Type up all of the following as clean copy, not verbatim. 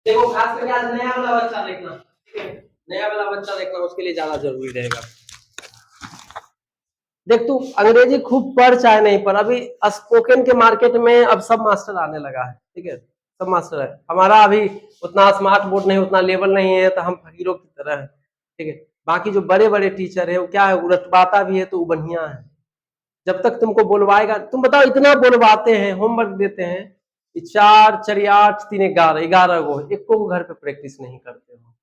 देखो खास करके आज नया वाला बच्चा देखना, ठीक है, नया वाला बच्चा देखना उसके लिए ज्यादा जरूरी रहेगा। देख तू अंग्रेजी खूब पढ़ चाहे नहीं पढ़, अभी स्पोकन के मार्केट में अब सब मास्टर आने लगा है, ठीक है, सब मास्टर है। हमारा अभी उतना स्मार्ट बोर्ड नहीं, उतना लेवल नहीं है, तो हम हीरो की तरह है, ठीक है। बाकी जो बड़े बड़े टीचर है वो क्या है, रटवाता भी है तो वो बढ़िया है। जब तक तुमको बोलवाएगा, तुम बताओ इतना बोलवाते हैं, होमवर्क देते हैं, 4 4 8 3 11 11 गो, एक को घर पे प्रैक्टिस नहीं करते हो।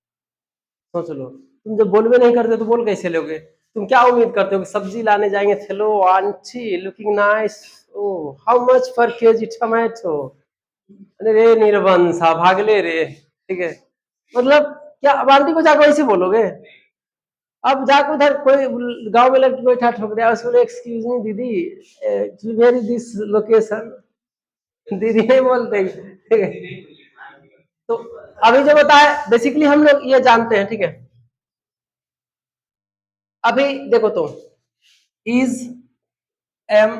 सोच लो, तुम जब बोलवे नहीं करते तो बोल कैसे लोगे? तुम क्या उम्मीद करते हो कि सब्जी लाने जाएंगे, hello aunty looking nice, oh how much for KG tomato, अरे रे निर्वंशा भागले रे, ठीक है। मतलब क्या अब आंटी को जाकर वैसे बोलोगे? अब जाकर उधर कोई गांव में लड़की कोई ठा ठोक रहा है, उसको बोले एक्सक्यूज मी दीदी, वेयर इज दिस लोकेशन, दीदी नहीं बोलते, ठीक है। तो अभी जो बताया बेसिकली हम लोग ये जानते हैं, ठीक है। अभी देखो तो इज, एम,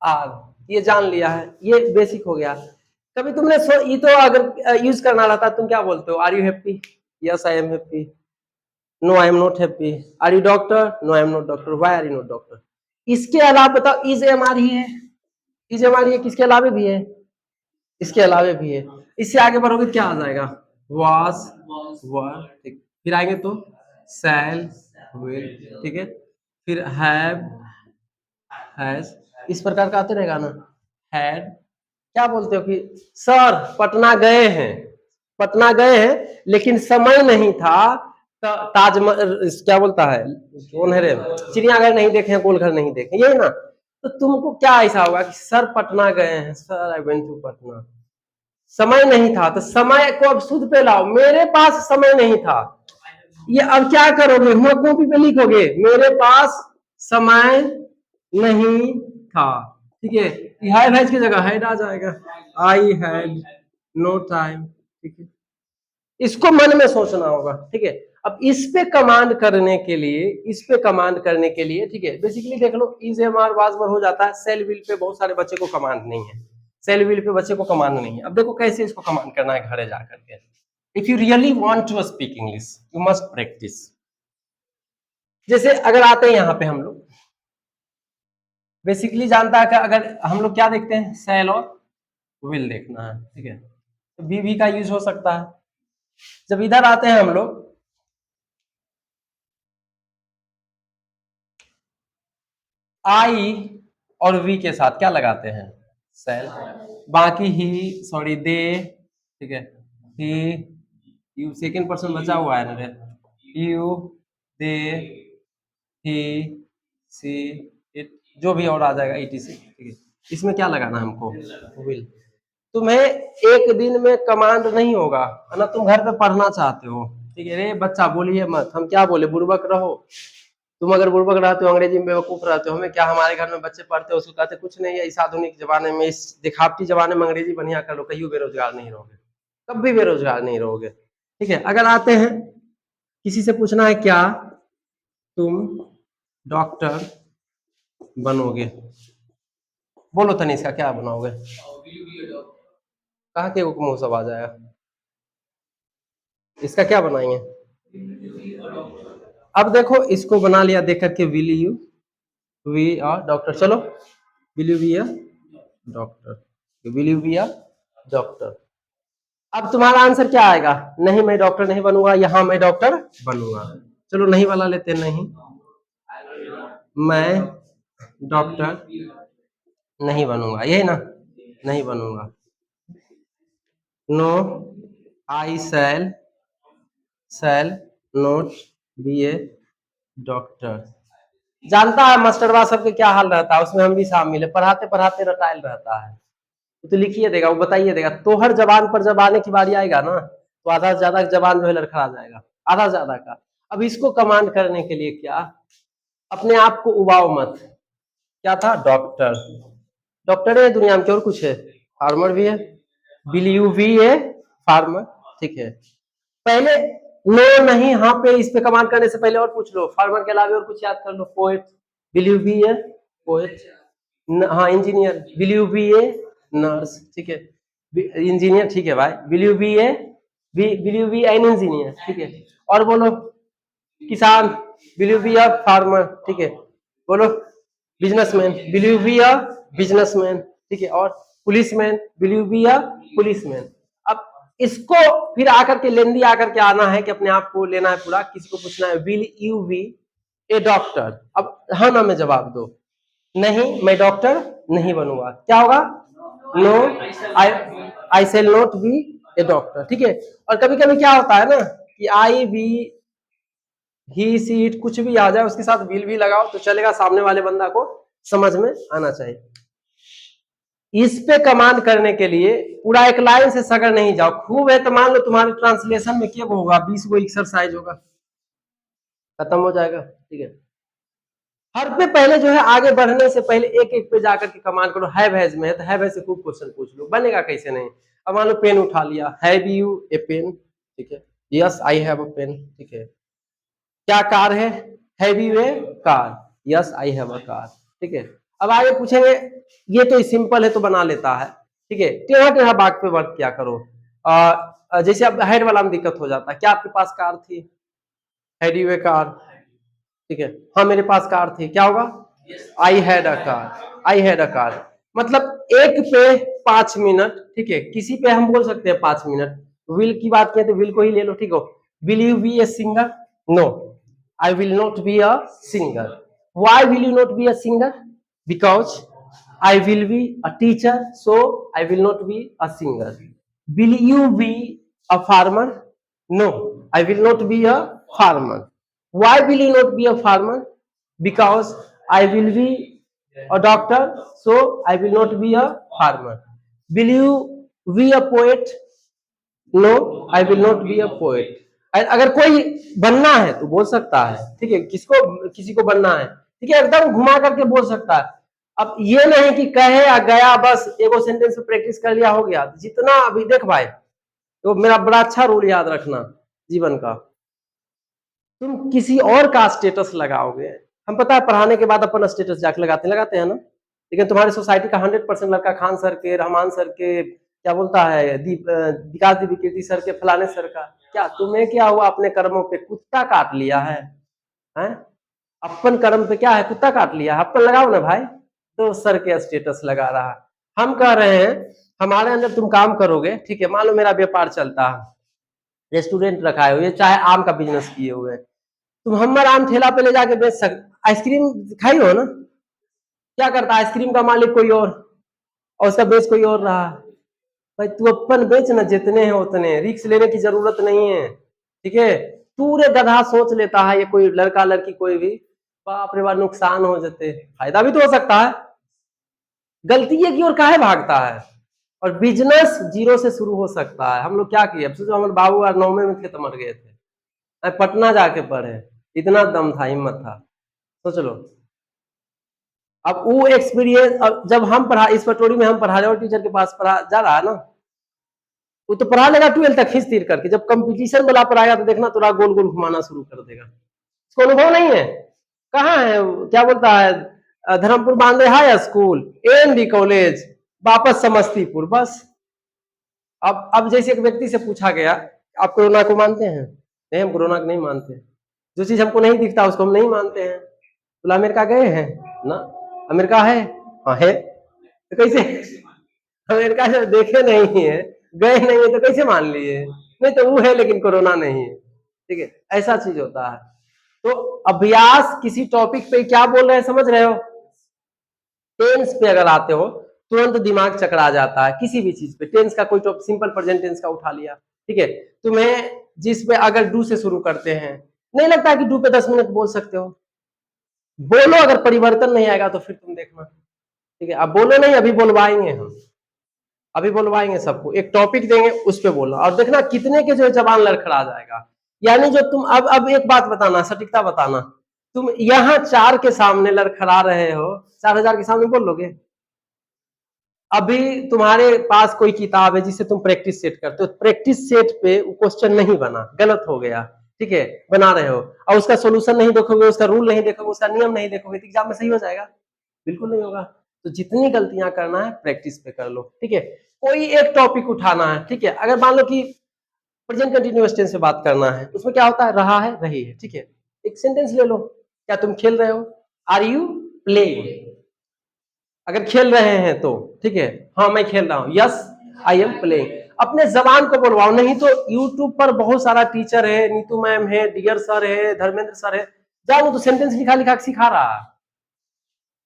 आर, ये जान लिया है, ये बेसिक हो गया। कभी तुमने ये तो अगर यूज करना रहता तुम क्या बोलते हो? Are you happy? Yes I am happy. No I am not happy. Are you doctor? No I am not doctor. Why are you not doctor? इसके अलावा बताओ, इज, एम, आर ही है, इज, एम, आर ही है, किसके अलावे भी है? इसके अलावे भी है। इससे आगे बढ़ोगे क्या आ जाएगा? वाज, वर, ठीक। फिर आएंगे तो शैल, विल, ठीक है। फिर हैव, हैज, इस प्रकार का आते रहेगा ना। हैड, क्या बोलते हो कि सर पटना गए हैं, पटना गए हैं लेकिन समय नहीं था, ताजमहल क्या बोलता है, कौन है रे, चिड़ियाघर नहीं देखे, गोलघर नहीं देखे, यही ना। तो तुमको क्या ऐसा होगा कि सर पटना गए हैं, sir I went to Patna, समय नहीं था, तो समय को अब शुद्ध पे लाओ, मेरे पास समय नहीं था, ये अब क्या करोगे, हुआ कॉपी पे लिखोगे, मेरे पास समय नहीं था, ठीक है। हैव हैज की जगह हैड आ जाएगा, आई हैड नो टाइम, ठीक है। इसको मन में सोचना होगा, ठीक है। अब इस पे कमांड करने के लिए, इस पे कमांड करने के लिए, ठीक है, बेसिकली देख लो इज, एम, आर, वाज, वर हो जाता है। सेल विल पे बहुत सारे बच्चे को कमांड नहीं है, सेल विल पे बच्चे को कमांड नहीं है। अब देखो कैसे इसको कमांड करना है घरे जाकर के। If you really want to speak English you must practice. जैसे अगर आते हैं यहाँ पे हम लोग, बेसिकली जानता है कि अगर हम लोग क्या देखते हैं, सेल और विल देखना है, ठीक है, तो बी का यूज हो सकता है। जब इधर आते हैं हम लोग, आई और वी के साथ क्या लगाते हैं, सेल। बाकी ही, सॉरी दे, ठीक है, ही, यू सेकेंड पर्सन बचा हुआ है ना रे, you, they, he, C, it, जो भी और आ जाएगा ईटीसी, ठीक है। इसमें क्या लगाना है हमको, विल। तुम्हें एक दिन में कमांड नहीं होगा, है ना, तुम घर पे पढ़ना चाहते हो, ठीक है, रे बच्चा बोलिए मत, हम क्या बोले, बुर्बक रहो। तुम अगर बुर्बक रहते हो, अंग्रेजी में बेवकूफ रहते हो, हमें क्या, हमारे घर में बच्चे पढ़ते हो, उसको कहते कुछ नहीं है, इस आधुनिक जमाने में, इस दिखावटी जमाने में अंग्रेजी बढ़िया कर लो, कहीं बेरोजगार नहीं रहोगे, कभी बेरोजगार नहीं रहोगे, ठीक है। अगर आते हैं, किसी से पूछना है क्या तुम डॉक्टर बनोगे, बोलो तनिष्का क्या बनाओगे? कहा के मुंह सब आ जाएगा, इसका क्या बनाएंगे? अब देखो इसको बना लिया देख करके, will you we are doctor, चलो will you be a doctor, will you be a doctor. अब तुम्हारा आंसर क्या आएगा? नहीं मैं डॉक्टर नहीं बनूंगा, यहाँ मैं डॉक्टर बनूंगा। चलो नहीं वाला लेते, नहीं मैं डॉक्टर नहीं बनूंगा, यही ना, नहीं बनूंगा। No I shall not be a doctor. जानता है मास्टरवा सबके क्या हाल रहता है, उसमें हम भी शामिल है, पढ़ाते पढ़ाते रटाइल रहता है, तो लिखिए देगा, वो बताइए देगा, तो हर जबान पर जब आने की बारी आएगा ना, तो आधा से ज्यादा जबान जो है लड़खड़ा जाएगा, आधा से ज्यादा का। अब इसको कमांड करने के लिए क्या, अपने आप को उबाओ मत, क्या था, डॉक्टर, डॉक्टर है दुनिया में, और कुछ है, फार्मर भी है, will you be a farmer, ठीक है। पहले नो नहीं हाँ पे, इस पे कमांड करने से पहले और पूछ लो, फार्मर के अलावा और कुछ याद कर लो, poet, will you be a poet, हाँ engineer, will you be a nurse, ठीक है, इंजीनियर, ठीक है भाई, will you be a will you be an engineer, ठीक है। और बोलो किसान, will you be a farmer, ठीक है। बोलो businessman, will you be a businessman, ठीक है। और policeman, will you be a policeman. अब इसको फिर आकर के लेंदी आकर के आना है कि अपने आप को लेना है पूरा, किसी को पूछना है will you be a doctor. अब हाँ ना में जवाब दो, नहीं मैं डॉक्टर नहीं बनूंगा। क्या होगा? No I I shall not be a doctor, ठीक है। और कभी कभी क्या होता है ना कि आई बी ही सी इट कुछ भी आ जाए उसके साथ विल भी लगाओ तो चलेगा, सामने वाले बंदा को समझ में आना चाहिए। इस पे कमांड करने के लिए पूरा एक लाइन से सगर नहीं जाओ, खूब है तो मान लो तुम्हारे ट्रांसलेशन में क्या होगा, 20 गो एक्सरसाइज होगा, खत्म हो जाएगा, ठीक है। हर पे पहले जो है आगे बढ़ने से पहले एक एक पे जाकर के कमांड करो। हैव हैज में है तो हैव हैज से खूब क्वेश्चन पूछ लो, बनेगा कैसे नहीं। अब मान लो पेन उठा लिया, हैव यू ए पेन, ठीक है। Yes I have a pen, ठीक है। क्या कार है? Have you a car? Yes I have a car, ठीक है। अब आगे पूछेंगे, ये तो सिंपल है तो बना लेता है, ठीक है। टेढ़ा टेढ़ा बाग पे वर्क क्या करो, जैसे अब हेड वाला में दिक्कत हो जाता है, क्या आपके पास कार थी? हैड यू ए कार, ठीक है। हाँ मेरे पास कार थी, क्या होगा? I had a car, I had a car. मतलब एक पे 5 मिनट, ठीक है। किसी पे हम बोल सकते हैं 5 मिनट। विल की बात किया तो विल को ही ले लो, ठीक हो। Will you be a singer? No I will not be a singer. Why will you not be a singer? Because I will be a teacher, so I will not be a singer. Will you be a farmer? No, I will not be a farmer. Why will you not be a farmer? Because I will be a doctor, so I will not be a farmer. Will you be a poet? No, I will not be a poet. अगर कोई बनना है तो बोल सकता है, ठीक है। किसको किसी को बनना है, ठीक है, एकदम घुमा करके बोल सकता है। अब ये नहीं कि कहे या गया बस एगो सेंटेंस पे प्रैक्टिस कर लिया हो गया। जितना अभी देख भाई, तो मेरा बड़ा अच्छा रूल याद रखना जीवन का, तुम किसी और का स्टेटस लगाओगे, हम पता है पढ़ाने के बाद अपन स्टेटस जाके लगाते हैं ना, लेकिन तुम्हारी सोसाइटी का 100% लड़का खान सर के, रहमान सर के, क्या बोलता है विकास दीदी कीर्ति सर के, फलाने सर का, क्या तुम्हें क्या हुआ? अपने कर्मों पे कुत्ता काट लिया है, हैं? अपन कर्म पे क्या है? कुत्ता काट लिया है। अपन लगाओ ना भाई, तो सर के स्टेटस लगा रहा है। हम कह रहे हैं हमारे अंदर तुम काम करोगे, ठीक है। मान लो मेरा व्यापार चलता है, रेस्टोरेंट रखाए हुए, चाहे आम का बिजनेस किए हुए, तुम हमर आम ठेला पे ले जाके बेच सकते। आइसक्रीम खाई हो ना, क्या करता है आइसक्रीम का मालिक कोई और उसका बेच कोई और रहा। भाई तू अपन बेच ना, जितने हैं उतने, रिक्स लेने की जरूरत नहीं है, ठीक है। पूरे गधा सोच लेता है ये कोई लड़का लड़की कोई भी, बाप रे बाप नुकसान हो जाते, फायदा भी तो हो सकता है। गलती ये की ओर काहे भागता है? और बिजनेस जीरो से शुरू हो सकता है। हम लोग क्या किए, अब सोचो हमारे बाबू यार 9वें में थे तो मर गए थे, पटना जाके पढ़े, इतना दम था, हिम्मत था, सोच लो। अब वो एक्सपीरियंस, अब जब हम पढ़ा इस पटोरी में हम पढ़ा रहे और टीचर के पास पढ़ा जा रहा है ना, वो तो पढ़ा लेगा 12 तक खींच तीर करके, जब कंपटीशन वाला पर आएगा तो देखना थोड़ा गोल गोल घुमाना शुरू कर देगा। इसको अनुभव नहीं है? कहाँ है क्या बोलता है, धर्मपुर बांधे हाई स्कूल, एएनडी कॉलेज, वापस समस्तीपुर, बस। अब जैसे एक व्यक्ति से पूछा गया, आप कोरोना को मानते हैं? नहीं, हम कोरोना को नहीं मानते। जो चीज हमको नहीं दिखता उसको हम नहीं मानते हैं। बोला अमेरिका गए हैं ना? अमेरिका है? हाँ है। तो कैसे अमेरिका जब देखे नहीं है, गए नहीं है, तो कैसे मान लिए? नहीं तो वो है लेकिन कोरोना नहीं है, ठीक है। ऐसा चीज होता है। तो अभ्यास किसी टॉपिक पे क्या बोल रहे हैं समझ रहे हो? टेंस पे अगर आते हो तुरंत दिमाग चकरा जाता है किसी भी चीज पे। टेंस का कोई टॉपिक, सिंपल प्रेजेंट टेंस का उठा लिया, ठीक है। तुम्हें जिस पे अगर डू से शुरू करते हैं, नहीं लगता कि डू पे 10 मिनट बोल सकते हो? बोलो, अगर परिवर्तन नहीं आएगा तो फिर तुम देखना, ठीक है। अब बोलो नहीं, अभी बोलवाएंगे हम, अभी बोलवाएंगे सबको, एक टॉपिक देंगे उस पे बोलना, और देखना कितने के जो है जबान लड़खड़ा जाएगा। यानी जो तुम अब एक बात बताना, सटीकता बताना, तुम यहाँ 4 के सामने लड़खड़ा रहे हो, 4000 के सामने बोल लोगे? अभी तुम्हारे पास कोई किताब है जिसे तुम प्रैक्टिस सेट करते हो, प्रैक्टिस सेट पे वो क्वेश्चन नहीं बना, गलत हो गया, ठीक है, बना रहे हो, और उसका सोल्यूशन नहीं देखोगे, उसका रूल नहीं देखोगे, उसका नियम नहीं देखोगे, तो एग्जाम में सही हो जाएगा? बिल्कुल नहीं होगा। तो जितनी गलतियां करना है प्रैक्टिस पे कर लो, ठीक है। कोई एक टॉपिक उठाना है, ठीक है। अगर मान लो कि प्रेजेंट कंटिन्यूअस टेंस से बात करना है, उसमें क्या होता है, रहा है, रही है, ठीक है। एक सेंटेंस ले लो, क्या तुम खेल रहे हो, आर यू प्लेइंग, अगर खेल रहे हैं तो, ठीक है, हाँ मैं खेल रहा हूँ, यस आई एम प्लेइंग। अपने जबान को बोलवाओ, नहीं तो यूट्यूब पर बहुत सारा टीचर है, नीतू मैम है, डियर सर है, धर्मेंद्र सर है, जाओ वो तो सेंटेंस लिखा लिखा के सिखा रहा है,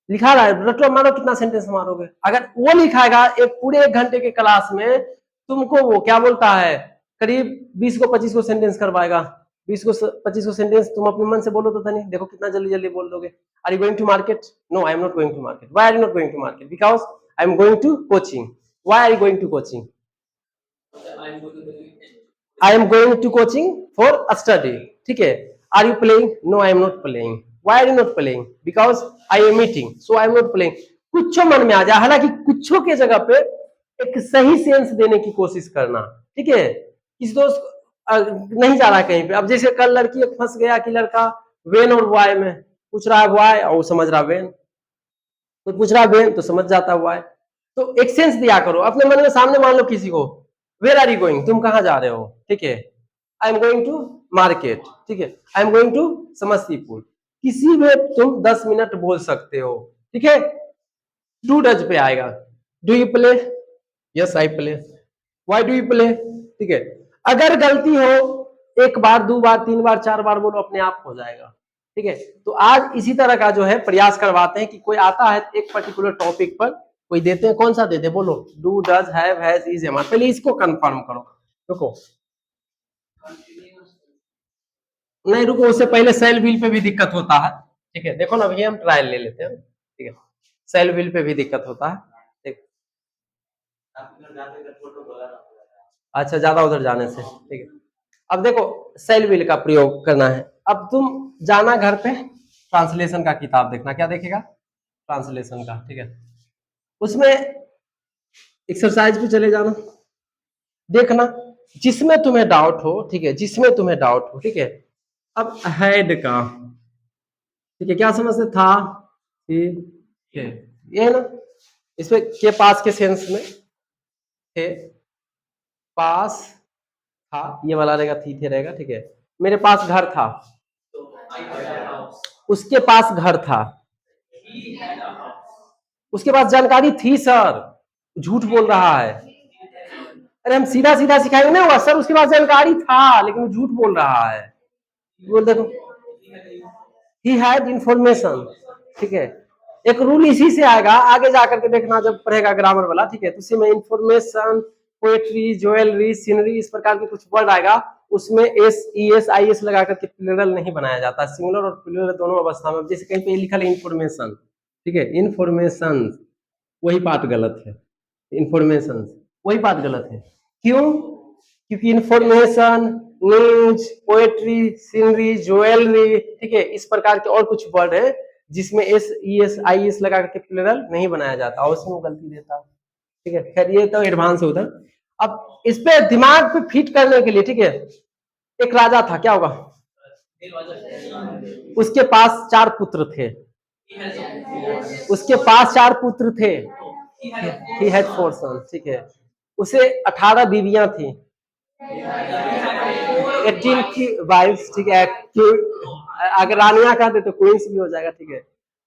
लिखा रहा है, रटो मारो, कितना सेंटेंस मारोगे। अगर वो लिखाएगा एक पूरे 1 घंटे के क्लास में, तुमको वो क्या बोलता है, करीब 20 को 25 को सेंटेंस करवाएगा। 20 को 25 को सेंटेंस तुम अपने मन से बोलो तो नहीं, देखो कितना जल्दी जल्दी बोल दोगे। Are you going to market, no I am not going to market, why are you not going to market, because I am going to coaching, why are you going to coaching, I am going to coaching for study, ठीक है। Are you playing, no I am not playing, why are you not playing, because I am eating, so I am not playing. कुछ मन में आ जाए, हालांकि कुछों के जगह पे एक सही सेंस देने की कोशिश करना, ठीक है। किसी दोस्त नहीं जा रहा है कहीं पे, अब जैसे कल लड़की एक फंस गया कि लड़का वेन और वाई में पूछ रहा है, वाई और वो समझ रहा वेन, तो पूछ रहा वेन तो समझ जाता वाई। तो एक सेंस दिया करो अपने मन में, सामने मान लो किसी को, वेयर आर यू गोइंग, तुम कहाँ जा रहे हो, ठीक है, I am going to market, ठीक है, I am going to Samastipur, किसी में तुम 10 मिनट बोल सकते हो, ठीक है। डू डज पे आएगा, do you play, yes I play, why do you play, ठीक है। अगर गलती हो 1 बार 2 बार 3 बार 4 बार बोलो, अपने आप हो जाएगा, ठीक है। तो आज इसी तरह का जो है प्रयास करवाते हैं कि कोई आता है एक पर्टिकुलर टॉपिक पर, कोई देते हैं, कौन सा देते हैं, बोलो, do does have has is am, पहले इसको कंफर्म करो, रुको नहीं रुको, उससे पहले सेल व्हील पे भी दिक्कत होता है, ठीक है। देखो ना भैया, हम ट्रायल ले लेते हैं, ठीक है, सेल व्हील पे भी दिक्कत होता है, ठीक। अच्छा, ज्यादा उधर जाने से, ठीक है। अब देखो, सेल व्हील का प्रयोग करना है। अब तुम जाना घर पे, ट्रांसलेशन का किताब देखना, क्या देखेगा, ट्रांसलेशन का, ठीक है। उसमें एक्सरसाइज पे चले जाना, देखना जिसमें तुम्हें डाउट हो, ठीक है, जिसमें तुम्हें डाउट हो, ठीक है। अब हैड का, ठीक है, क्या समझते, था, थी, थे, ये है ना, इसमें के पास के सेंस में थे, पास था, ये वाला रहेगा, थी थे रहेगा, ठीक है। मेरे पास घर था, उसके पास घर था, उसके पास जानकारी थी सर, झूठ बोल रहा है। अरे हम सीधा सीधा सिखाएंगे ना, वो सर उसके पास जानकारी था लेकिन वो झूठ बोल रहा है, बोल देखो, ही हैड इंफॉर्मेशन, ठीक है। एक रूल इसी से आएगा, आगे जाकर के देखना जब पढ़ेगा ग्रामर वाला, ठीक है। तो उसी में इंफॉर्मेशन, पोएट्री, ज्वेलरी, सीनरी, इस प्रकार के कुछ वर्ड आएगा, उसमें S E S I S लगा करके प्लूरल नहीं बनाया जाता, सिंगुलर और प्लूरल दोनों अवस्था में। जैसे कहीं पे लिखा है इंफॉर्मेशन, ठीक है, इंफॉर्मेशन, वही पार्ट गलत है, इंफॉर्मेशन वही बात गलत है, क्यों, क्योंकि information, news, poetry, scenery, jewellery, ठीक है, इस प्रकार के और कुछ वर्ड है जिसमें S E S I S लगा करके प्लूरल नहीं बनाया जाता, और उसमें गलती देता, ठीक है। खैर ये तो एडवांस है उधर। अब इस पे दिमाग पे फिट करने के लिए, ठीक है, एक राजा था, क्या होगा, उसके पास 4 पुत्र थे, उसके पास 4 पुत्र थे, he had 4 sons, ठीक है। उसे 18 बीवियां थी, 18 की वाइफ्स, ठीक है। अगर रानियां कहते तो क्वींस भी हो जाएगा, ठीक है।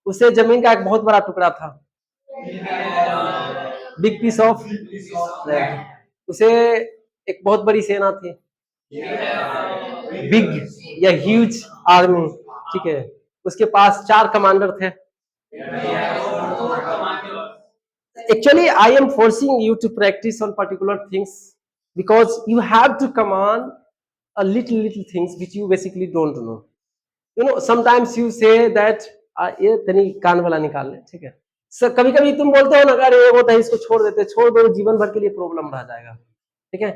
उसे जमीन का एक बहुत बड़ा टुकड़ा था, बिग पीस ऑफ लैंड। उसे एक बहुत बड़ी सेना थी, बिग या ह्यूज आर्मी, ठीक है। उसके पास 4 कमांडर थे। Actually, I am forcing you to practice on particular things because you have to command a little things which you basically don't know. You know, sometimes you say that ये तनी कान वाला निकाल ले, ठीक है। सर कभी कभी तुम बोलते हो ना, अरे वो तो इसको छोड़ देते, छोड़ दो, जीवन भर के लिए प्रॉब्लम रह जाएगा, ठीक है।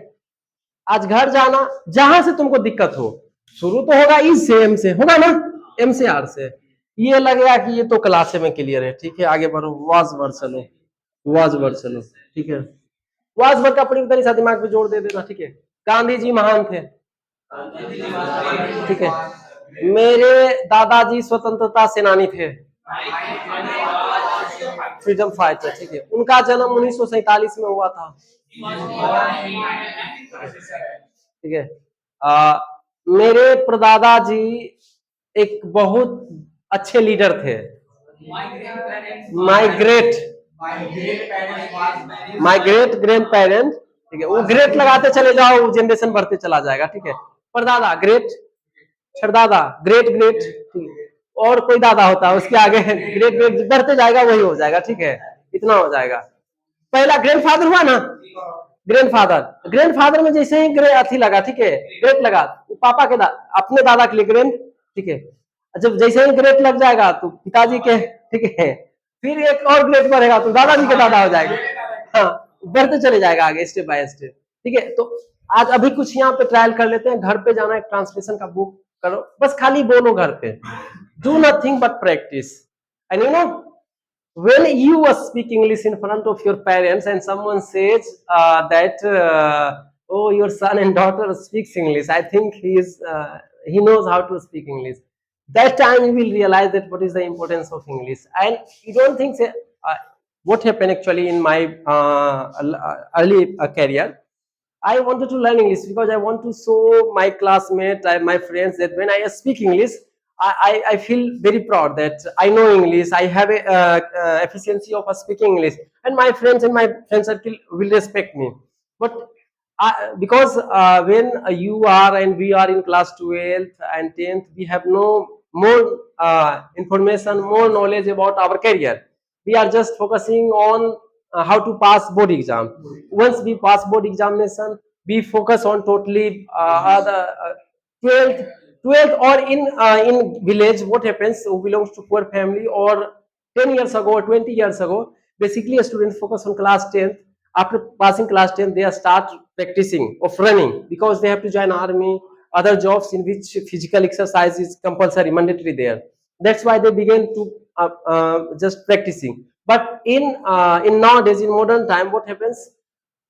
आज घर जाना, जहां से तुमको दिक्कत हो, शुरू तो होगा इस से, एम से होगा ना, एम से आर से, ये लगेगा कि ये तो क्लासे में क्लियर है, ठीक है, आगे बढ़ो, वाज वर चलो, वाज वर चलो, ठीक है। वाज वर का प्रयोग तनी सा दिमाग पे जोर दे देना, ठीक है। गांधी जी महान थे, ठीक है। मेरे दादाजी स्वतंत्रता सेनानी थे, फ्रीडम फाइटर, ठीक है। उनका जन्म 1947 में हुआ था, ठीक है। मेरे प्रदादा जी एक बहुत अच्छे लीडर थे। माई ग्रेट ग्रैंड पेरेंट, ठीक है, वो ग्रेट लगाते चले जाओ, जनरेशन बढ़ते चला जाएगा, ठीक है। परदादा ग्रेट, छरदादा ग्रेट ग्रेट, ठीक है। और कोई दादा होता है उसके आगे ग्रेट ग्रेट बढ़ते जाएगा, वही हो जाएगा, ठीक है, इतना हो जाएगा। पहला ग्रैंडफादर हुआ ना, ग्रैंडफादर में जैसे ही अथी लगा, ठीक है, ग्रेट लगा, पापा के अपने दादा के लिए ग्रैंड, ठीक है। जब जैसे ही ग्रेट लग जाएगा तो पिताजी के, ठीक है, फिर एक और ग्रेट बढ़ेगा तो दादाजी के दादा हो जाएगा, हाँ, बढ़ते चले जाएगा आगे स्टेप बाय स्टेप, ठीक है। तो आज अभी कुछ यहाँ पे ट्रायल कर लेते हैं, घर पे जाना, एक ट्रांसलेशन का बुक करो, बस खाली बोलो घर पे, do nothing but practice. And you know, when you speak English in front of your parents and someone says that oh, your son and daughter speaks English, I think he knows how to speak English. That time you will realize that what is the importance of English. And you don't think what happened actually in my early career. I wanted to learn English because I want to show my classmates, my friends, that when I speak English, I feel very proud that I know English. I have a efficiency of speaking English, and my friends and my friend circle will respect me. But because when you are and we are in class 12th and 10th, we have no more information, more knowledge about our career. We are just focusing on how to pass board exam. Once we pass board examination, we focus on totally the 12th, 12th, or in village. What happens? Who belongs to poor family, or 10 years ago or 20 years ago, basically a student focus on class 10th. After passing class 10, they start practicing of running because they have to join army, other jobs in which physical exercise is compulsory, mandatory there. That's why they begin to just practicing. But in nowadays, in modern time, what happens?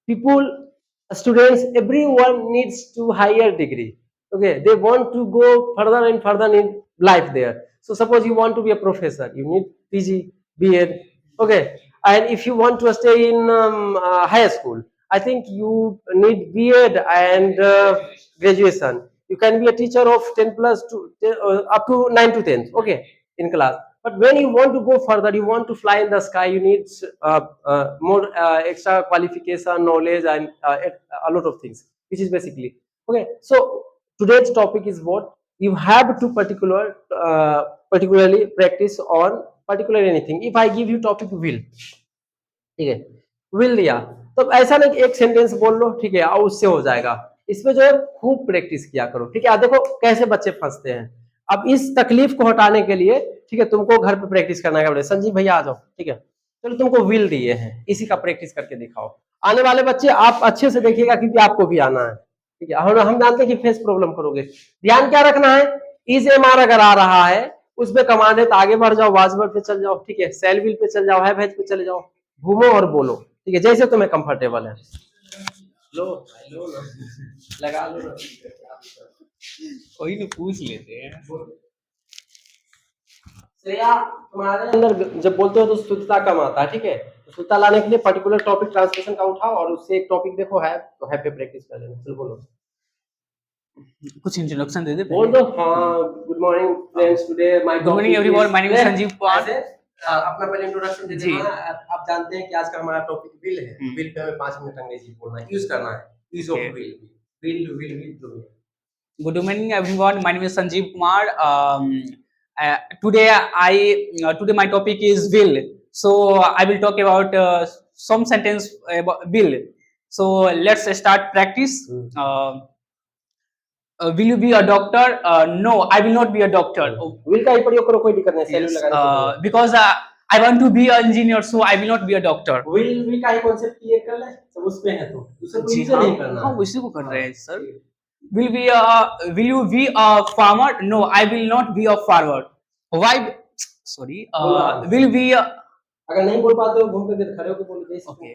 People, students, everyone needs to higher degree. Okay, they want to go further and further in life there. So suppose you want to be a professor, you need PG, BEd. Okay, and if you want to stay in higher school, I think you need BEd and graduation. You can be a teacher of 10 plus to up to 9 to 10. Okay, in class. But when you want to go further, you want to fly in the sky, you need more extra qualification, knowledge, and a lot of things, which is basically okay. So today's topic is what you have to particularly practice on particular anything. If I give you topic will, ठीक है, will दिया तो ऐसा नहीं एक sentence बोल लो, ठीक है, और उससे हो जाएगा। इसमें जो है खूब प्रैक्टिस किया करो, ठीक है। देखो कैसे बच्चे फंसते हैं। अब इस तकलीफ को हटाने के लिए, ठीक है, तुमको घर पे प्रैक्टिस करना है। संजीव भैया आ जाओ, ठीक है, चलो तुमको विल दिए हैं, इसी का प्रैक्टिस करके दिखाओ। आने वाले बच्चे आप अच्छे से देखिएगा क्योंकि आपको भी आना है, ठीक है। हम जानते हैं कि फेस प्रॉब्लम करोगे, ध्यान क्या रखना है, इज एम आर अगर आ रहा है उसमें कमांड है तो आगे बढ़ जाओ, वाजवर्ड पे चल जाओ, ठीक है, सेल विल पे चल जाओ, है भेज पे चले जाओ, घूमो और बोलो, ठीक है, जैसे तुम्हें कंफर्टेबल है। लो लो लगा लो, कोई नहीं पूछ लेते हैं। श्रेया, तुम्हारे अंदर जब बोलते हो तो शुद्धता कम आता है, ठीक है, तो शुद्धता लाने के लिए पर्टिकुलर टॉपिक ट्रांसलेशन का उठाओ और उससे एक टॉपिक देखो है तो है पे प्रैक्टिस कर लेना। चलो बोलो, कुछ इंट्रोडक्शन दे दे, बोल दो। हाँ, good morning friends, today my good morning everyone, my name is Sanjeev Kumar. अपना पहले इंट्रोडक्शन दे देना। आप जानते हैं कि आज का हमारा टॉपिक विल है। विल पे हमें 5 मिनट अंग्रेजी बोलना है, यूज करना है, use of will, will. Good evening everyone, my name is Sanjeev Kumar. Today today my topic is will. So I will talk about some sentence about will. So let's start practice. Will you be a doctor? No, I will not be a doctor. Will का ही प्रयोग करो, कोई दिक्कत नहीं, salute लगाने के लिए। Because I want to be an engineer, so I will not be a doctor. will का ही कॉन्सेप्ट क्लियर कर ले, सब उस पे है तो दूसरे कोई से नहीं करना। हाँ, उसी को कर रहे हैं sir. Will you be a farmer? No, I will not be a farmer. Why? Sorry. Will be a, अगर नहीं बोल पाते हो घूम के खड़े होकर बोलो जैसे। Okay.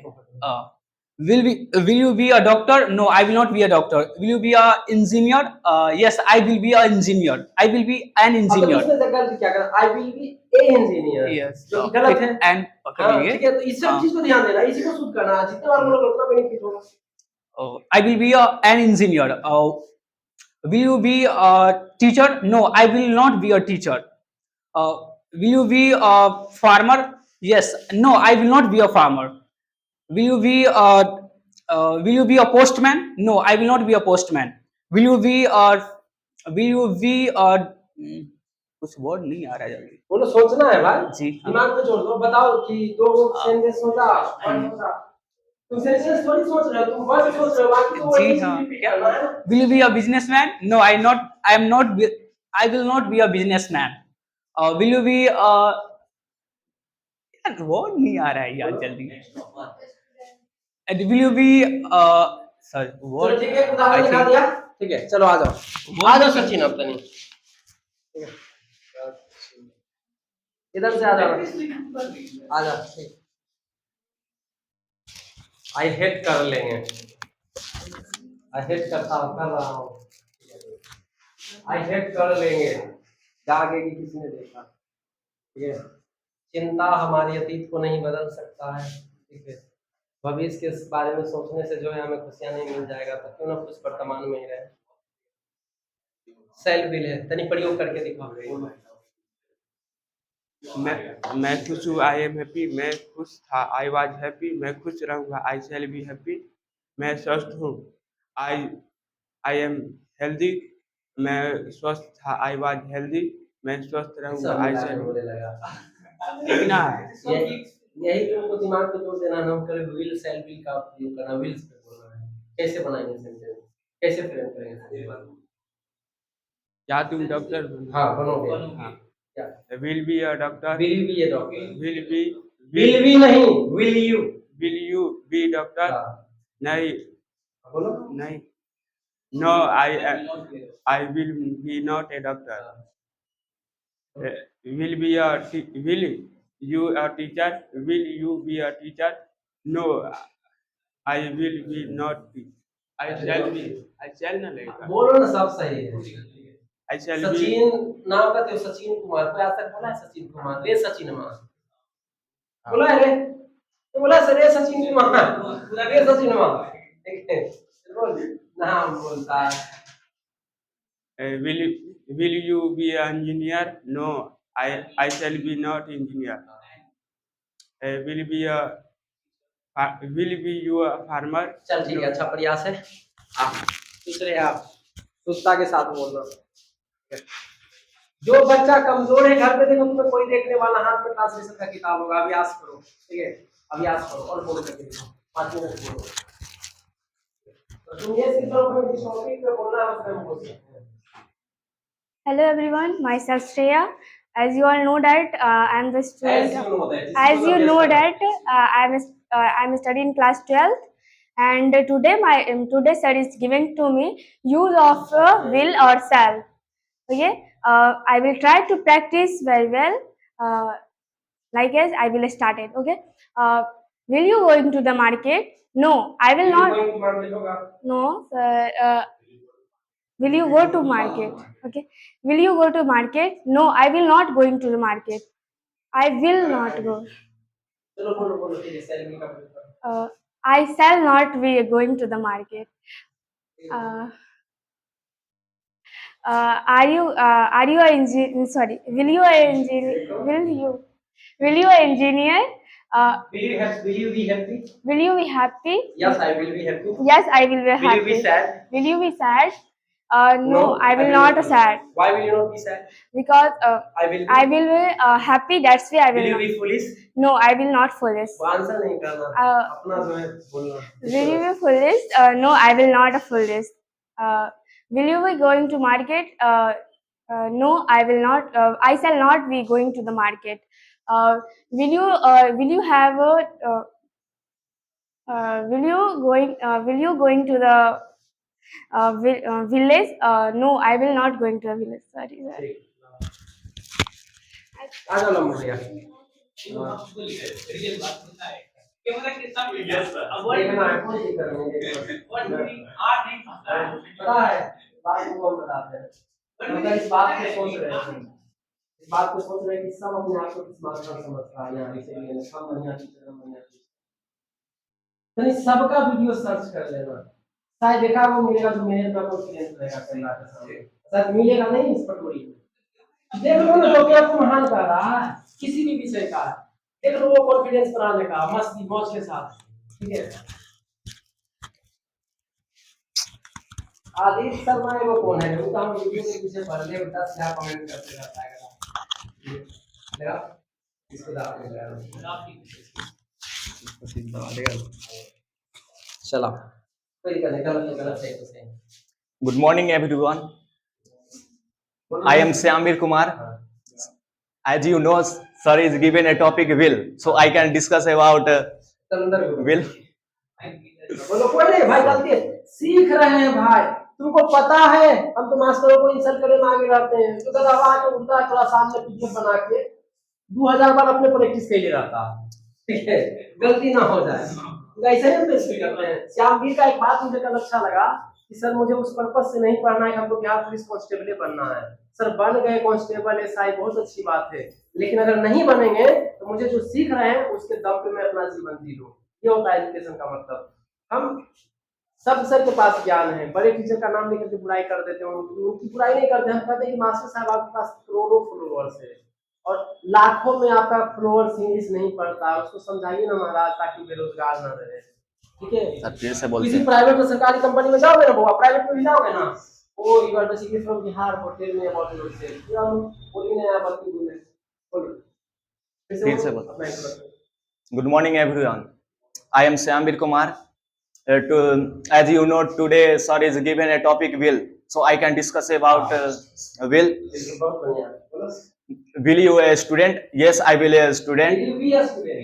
Will you be a doctor? No, I will not be a doctor. Will you be a engineer? Yes, I will be an engineer. I will be an engineer. अब इसमें गलत क्या करना? I will be a engineer. Yes. जो गलत है। And ठीक है, तो इस सब चीज को ध्यान देना, इसी को शुद्ध करना, जितने बार बोलोगे उतना बेनिफिट होगा। I will be an engineer. Will you be a teacher? No, I will not be a teacher. Will you be a farmer? Yes. No, I will not be a farmer. Will you be a postman? No, I will not be a postman. Will you be a will you be a कुछ word नहीं आ रहा है जल्दी बोलो, सोचना है भाई, जी हाँ दिमाग में जोड़ दो, बताओ कि दो सेंटेंस सोचा, वर्ड सोचा। तुम सेंटेंस थोड़ी सोच रहे हो, तुम वर्ड सोच रहे हो, बाकी तो वही जी हाँ रिपीट करना है ना। Will you be a businessman? No, I will not be a businessman. Will you be a यार वर्ड नहीं आ रहा है यार जल्दी will you be sorry चलो what ठीक है, I उदाहरण दिखा think दिया, ठीक है, चलो आ जाओ सचिन, अब तनी ठीक है, इधर से आ जाओ, आ जाओ, ठीक। आई हेट कर लेंगे, आई हेट कर रहा हूँ, आई हेट कर लेंगे, आगे की किसी ने देखा, ठीक है। चिंता हमारी अतीत को नहीं बदल सकता है, ठीक है। भविष्य के बारे में सोचने से जो है हमें खुशियां नहीं मिल जाएगा, तो क्यों ना कुछ वर्तमान में ही रहे। सेल्फ विल है, तनी प्रयोग करके दिखाओ। मैं खुश हूँ, आई एम हैप्पी। मैं खुश था, आई वाज हैप्पी। मैं खुश रहूंगा, आई शैल बी हैप्पी। मैं स्वस्थ हूँ, आई आई एम हेल्दी। मैं स्वस्थ था, आई वाज हेल्दी। मैं स्वस्थ रहूंगा, आई शैल बोलने लगा, इतना यही तुमको दिमाग पे जोर देना, हम करें विल सेल्फ विल का उपयोग करना, विल्स पे बोलना है। कैसे बनाएंगे सेंटेंस, कैसे फ्रेम करेंगे सेंटेंस? क्या तुम डॉक्टर बनो? हाँ, बनोगे। हाँ। क्या will be a doctor. Will B a doctor? Will भी नहीं, विल यू बी डॉक्टर? हाँ, नहीं बोलो। नहीं no, I will be not a doctor. Will be a will you a teacher? Will you be a teacher? No, I will be not. I shall ना लगेगा। बोलो ना, सब सही है। आई शैल बी। सचिन नाम का तो सचिन कुमार, कोई आज तक बोला है सचिन कुमार? रे सचिन कुमार बोला है रे, तो बोला सर रे सचिन कुमार, रे सचिन कुमार, ठीक है, बोल नाम बोलता है। Will you be an engineer? No, I shall be not engineer. Will be you a farmer? चल ठीक है, अच्छा प्रयास है। दूसरे आप सुस्ता के साथ बोलना। जो बच्चा कमजोर है, घर पे देखो तुम्हें कोई देखने वाला, हाथ में ट्रांसलेशन का किताब होगा, अभ्यास करो, ठीक है, अभ्यास करो और बोल करके दिखाओ, 5 मिनट बोलो। तो तुम ये सीख लो कि किस टॉपिक पे बोलना है, उसमें बोल सकते हैं। Hello everyone, myself Shreya. As you all know that I am the student. As you know that I'm studying class 12th, and today's study is given to me use of will or shall. Okay, I will try to practice very well. Like as I will start it. Okay, will you go into the market? No, I will not. No, sir. Will you go to market? Okay. Will you go to market? No, I will not going to the market. I will not go. चलो बोलो बोलो, ठीक है, salary का प्रयोग करो। I shall not be going to the market. Are you a engineer? Sorry. Will you a engineer? Will you a engineer? Will you be happy? Will you be happy? Yes, I will be happy. Yes, I will be happy. Will you be sad? Will you be sad? No, I will not sad. Why will you not be sad? Because I will be happy. That's why I will. Will you not. be foolish? No, I will not foolish. वो answer नहीं करना, अपना जो है बोलना। Will you be foolish? No, I will not foolish. Will you be going to market? No, I will not. I shall not be going to the market. Will you have a? Will you going to the village? No, I will not going to a village. Sorry. आ जाओ लम्बो भैया। देखना है कौन सी करनी है, पता है बात को हम बताते हैं। मतलब इस बात को सोच रहे हैं, इस बात को सोच रहे हैं कि सब अपने आप को स्मार्टफोन समझता है, यहाँ इसीलिए सब बढ़िया टीचर बढ़िया टीचर, सबका वीडियो सर्च कर लेना, शायद देखा वो मिलेगा जो मेरे का कॉन्फिडेंस रहेगा कैमरा के सामने, शायद मिलेगा नहीं इस पटोरी में। देख लो ना जो आपको महान कर रहा है किसी भी विषय का, देख लो वो कॉन्फिडेंस बनाने का मस्ती मौज के साथ, ठीक है। आदित्य शर्मा है वो कौन है? वो हम वीडियो के पीछे भर ले बता क्या कमेंट करते रहता है मेरा इसको दाब देगा चला कोई दिक्कत नहीं, गलत है तो सही। Good morning, everyone. I am Syamir Kumar. As you know, sir is given a topic will, so I can discuss about will. बोलो कोई नहीं भाई, गलती है, सीख रहे हैं भाई, तुमको पता है हम तो मास्टरों को इंसल्ट करने में आगे रहते हैं, तो अगर आवाज उल्टा थोड़ा सामने पीछे बना के 2000 बार अपने प्रैक्टिस के लिए रहता, ठीक है, गलती ना हो जाए, ऐसे ही प्रैक्टिस करते हैं। श्यामवीर का एक बात मुझे कल अच्छा लगा कि सर मुझे उस पर्पस से नहीं पढ़ना है, हमको बिहार पुलिस कांस्टेबल बनना है, सर बन गए कांस्टेबल एसआई बहुत अच्छी बात है, लेकिन अगर नहीं बनेंगे तो मुझे जो सीख रहे हैं उसके दम पे मैं अपना जीवन जी लूं, ये होता है एजुकेशन का मतलब। हम सब सर के पास ज्ञान है, बड़े टीचर का नाम लेकर के बुराई कर देते हैं, उनकी बुराई नहीं करते, हम कहते हैं कि मास्टर साहब आपके पास करोड़ों फॉलोअर्स है और लाखों में आपका फॉलोअर्स इंग्लिश नहीं पढ़ता, उसको समझाइए ना महाराज ताकि बेरोजगार ना रहे, ठीक है। फिर से बोलते किसी हैं। प्राइवेट और सरकारी कंपनी में जाओगे ना बुआ, प्राइवेट में भी जाओगे ना, oh you are basically from Bihar hotel में अबाउट योरसेल्फ, यू आर बोलिए ना आप अपनी बोलिए बोलो फिर से बोलो। Good morning, everyone. I am Syamir Kumar. As you know, today sir is given a topic will, so I can discuss about will. Will you a student? Yes, I will a student. Will you be a student?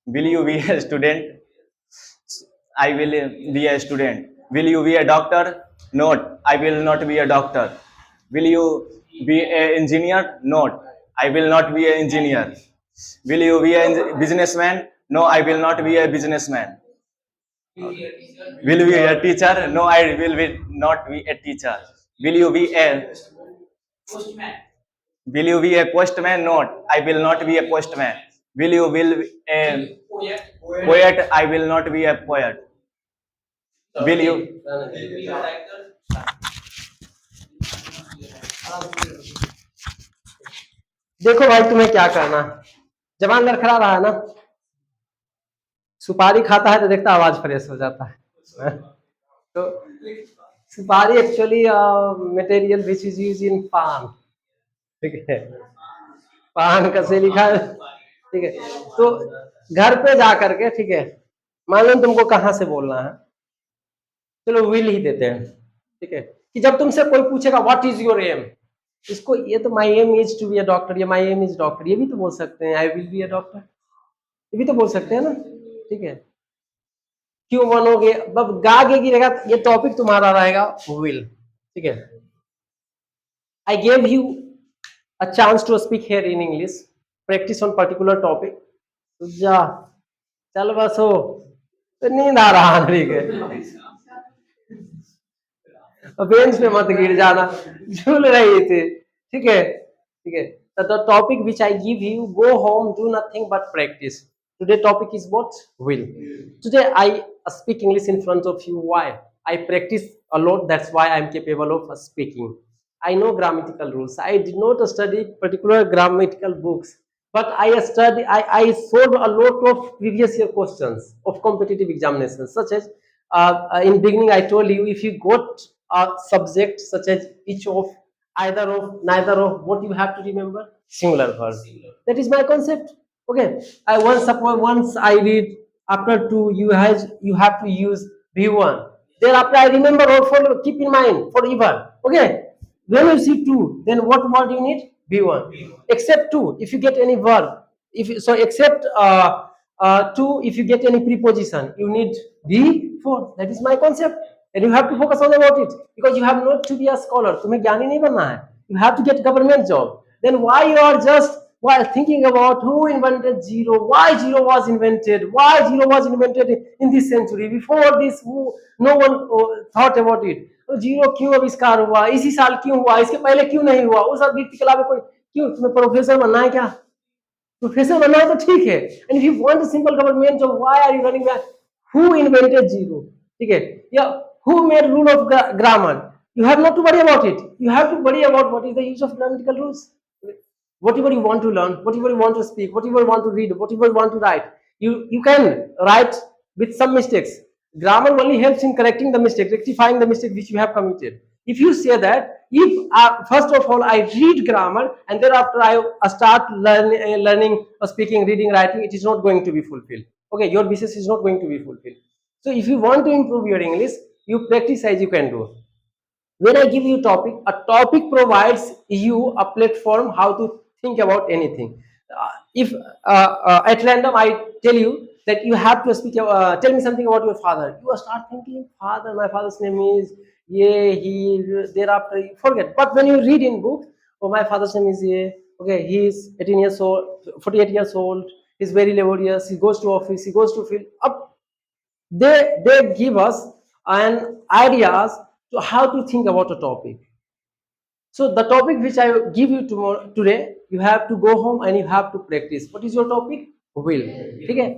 Will you be a student? I will be a student. Will you be a doctor? No, I will not be a doctor. Will you be an engineer? No, I will not be an engineer. Will you be a businessman? No, I will not be a businessman. Will you be a teacher? No, I will not be a teacher. Will you be a postman? Will you be a postman? No, I will not be a postman. Will you be a poet? I will not be a poet. Will you? देखो भाई तुम्हें क्या करना है, जवान लड़खड़ा रहा है ना, सुपारी खाता है तो देखता आवाज फ्रेश हो जाता है तो सुपारी actually material which is use in पान, ठीक है, पान कैसे लिखा है, ठीक है। तो घर पे जा करके, ठीक है, मान लो तुमको कहाँ से बोलना है, चलो विल ही देते हैं, ठीक है, कि जब तुमसे कोई पूछेगा व्हाट इज योर एम, इसको ये तो my aim is to be a doctor, या माई एम इज डॉक्टर, ये भी तो बोल सकते हैं, आई विल बी अ डॉक्टर, ये भी तो बोल सकते हैं ना, ठीक है। क्यों बनोगे, अब गागे गिरेगा, ये टॉपिक तुम्हारा रहेगा विल, ठीक है। I gave you a chance to speak here in English, practice on particular topic, तो जा चल बस हो, तो नींद आ रहा है, ठीक है, बेंच पे मत गिर जाना, झूल रही थी, ठीक है, ठीक है। The topic which I give you, go home, do nothing but practice. Today topic is what? Will. Today I speak English in front of you. Why? I practice a lot. That's why I am capable of speaking. I know grammatical rules. I did not study particular grammatical books, but I study. I solved a lot of previous year questions of competitive examinations, such as in beginning I told you, if you got a subject such as each of, either of, neither of, what you have to remember? Singular verb. That is my concept. Okay. I once I read after 2 you have to use V1. Thereafter I remember or follow, keep in mind forever. Okay. When you see 2, then what word you need? V1. Except 2, if you get any verb, except 2, if you get any preposition, you need V4. That is my concept. And you have to focus on about it, because you have not to be a scholar. तुम्हें ज्ञानी नहीं बनना है. You have to get government job. Then why you are just while thinking about who invented zero, why zero was invented, why zero was invented in this century, before this no one thought about it. तो zero क्यों आविष्कार हुआ, इसी साल क्यों हुआ, इसके पहले क्यों नहीं हुआ, उस व्यक्ति के अलावा कोई क्यों, तुम्हें प्रोफेसर बनना है क्या? प्रोफेसर बनना है तो ठीक है. And if you want a simple government job, why are you running back? Who invented zero? ठीक है, या who made rule of grammar, you have not to worry about it, you have to worry about what is the use of grammatical rules. Whatever you want to learn, whatever you want to speak, whatever you want to read, whatever you want to write, you can write with some mistakes. Grammar only helps in correcting the mistake, rectifying the mistake which you have committed. If you say that, if first of all I read grammar and thereafter I start learning or speaking, reading, writing, it is not going to be fulfilled. Okay, your business is not going to be fulfilled. So if you want to improve your English, you practice as you can do. When I give you a topic provides you a platform how to think about anything. If at random I tell you that you have to speak, tell me something about your father, you start thinking, father, my father's name is yeah, he, thereafter you forget. But when you read in book, oh, my father's name is yeah, okay, he is 18 years old, 48 years old, he's very laborious, he goes to office, he goes to field up. They give us an ideas to how to think about a topic. So the topic which I give you today, you have to go home and you have to practice. What is your topic? Will. ठीक है,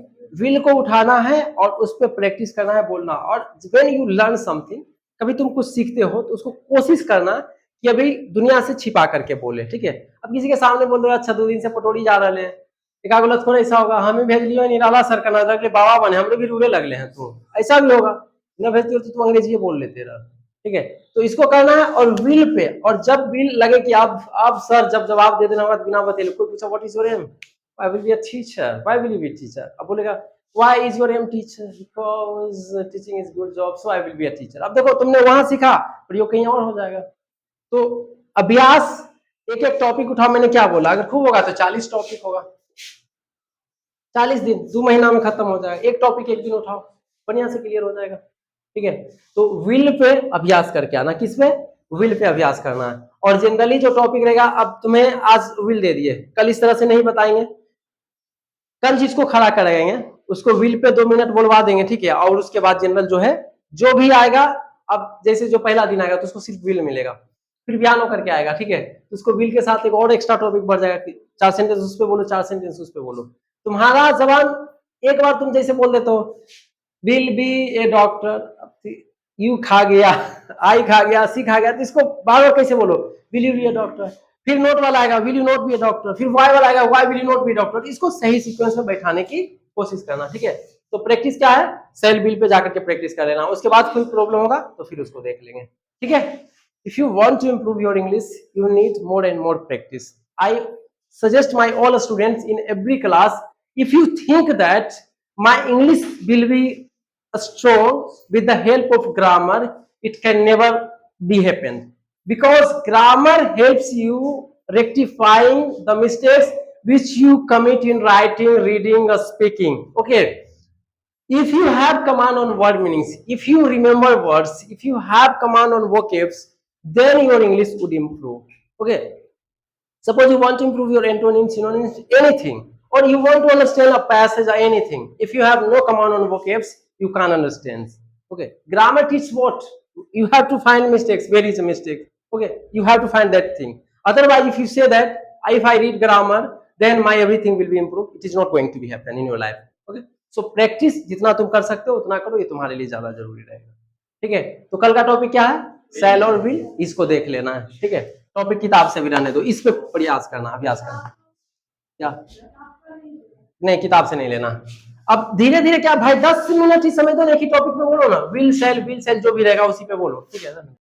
will को उठाना है और उस पर practice करना है, बोलना. और when you learn something, कभी तुम कुछ सीखते हो तो उसको कोशिश करना कि अभी दुनिया से छिपा करके बोले. ठीक है, अब किसी के सामने बोल दो अच्छा 2 दिन से पटोरी जा रहे हैं, एक गलत थोड़ा ऐसा होगा, हमें भेज लियो निराला सर का नजर के बाबा बने, हम लोग भी रूले लगले हैं, तो ऐसा भी होगा ना, भेजते हो तो तुम अंग्रेजी बोल लेते रह. ठीक है, तो इसको करना है और विल पे. और जब विल लगे कि आप सर जब जवाब दे देना बिना बतेले, कोई पूछा what is your aim, I will be a teacher, why will you be teacher, अब बोलेगा why is your aim teacher, because teaching is good job, so I will be a teacher. अब देखो तुमने वहां सीखा, प्रयोग कहीं और हो जाएगा. तो अभ्यास, एक एक टॉपिक उठाओ. मैंने क्या बोला, अगर खूब होगा तो 40 टॉपिक होगा, 40 दिन, 2 महीना में खत्म हो जाएगा. एक टॉपिक एक दिन उठाओ, बढ़िया से क्लियर हो जाएगा. ठीक है, तो विल पे अभ्यास करके आना. किस पे? विल पे अभ्यास करना है. और जनरली जो टॉपिक रहेगा, अब तुम्हें आज विल दे दिए, कल इस तरह से नहीं बताएंगे, कल जिसको खड़ा कराएंगे उसको विल पे 2 मिनट बोलवा देंगे. ठीक है, और उसके बाद जनरल जो है जो भी आएगा, अब जैसे जो पहला दिन आएगा तो उसको सिर्फ विल मिलेगा, फिर बयान होकर के आएगा. ठीक है, तो उसको विल के साथ एक और एक्स्ट्रा टॉपिक बढ़ जाएगा, 4 सेंटेंस उस पे बोलो, 4 सेंटेंस उस पे बोलो. तुम्हारा जबान एक बार तुम जैसे बोल देते हो will be a doctor, you खा गया, आई खा गया, सी खा गया, तो इसको बार बार कैसे बोलो, will you be a doctor. फिर नोट वाला आएगा, will you not be a doctor. फिर वाई वाला आएगा, why will you not be a doctor. इसको सही सीक्वेंस में बैठाने की कोशिश करना. ठीक है, तो प्रैक्टिस क्या है, सेल बिल पे जाकर के प्रैक्टिस कर लेना. उसके बाद कोई प्रॉब्लम होगा तो फिर उसको देख लेंगे. ठीक है, if you want to improve your English, you need more and more practice. I suggest my all students in every class, if you think that my English will be strong with the help of grammar, it can never be happen, because grammar helps you rectifying the mistakes which you commit in writing, reading or speaking. Okay, if you have command on word meanings, if you remember words, if you have command on vocabs, then your English would improve. Okay, suppose you want to improve your antonyms, synonyms, anything, or you want to understand a passage or anything, if you have no command on vocabs, you can't understand. Okay, grammar teaches what, you have to find mistakes, where is a mistake. Okay, you have to find that thing. Otherwise, if you say that if I read grammar then my everything will be improved, it is not going to be happen in your life. Okay, so practice जितना तुम कर सकते हो उतना करो, ये तुम्हारे लिए ज्यादा जरूरी रहेगा. ठीक है, तो कल का टॉपिक क्या है, शैल और विल, इसको देख लेना है. ठीक है, टॉपिक किताब से भी रहने दो, इस पे प्रयास करना, अभ्यास करना. क्या नहीं, किताब से नहीं लेना. अब धीरे धीरे क्या भाई 10 मिनट ही समय दो, एक ही टॉपिक पे बोलो ना, विल सेल जो भी रहेगा उसी पे बोलो. ठीक है.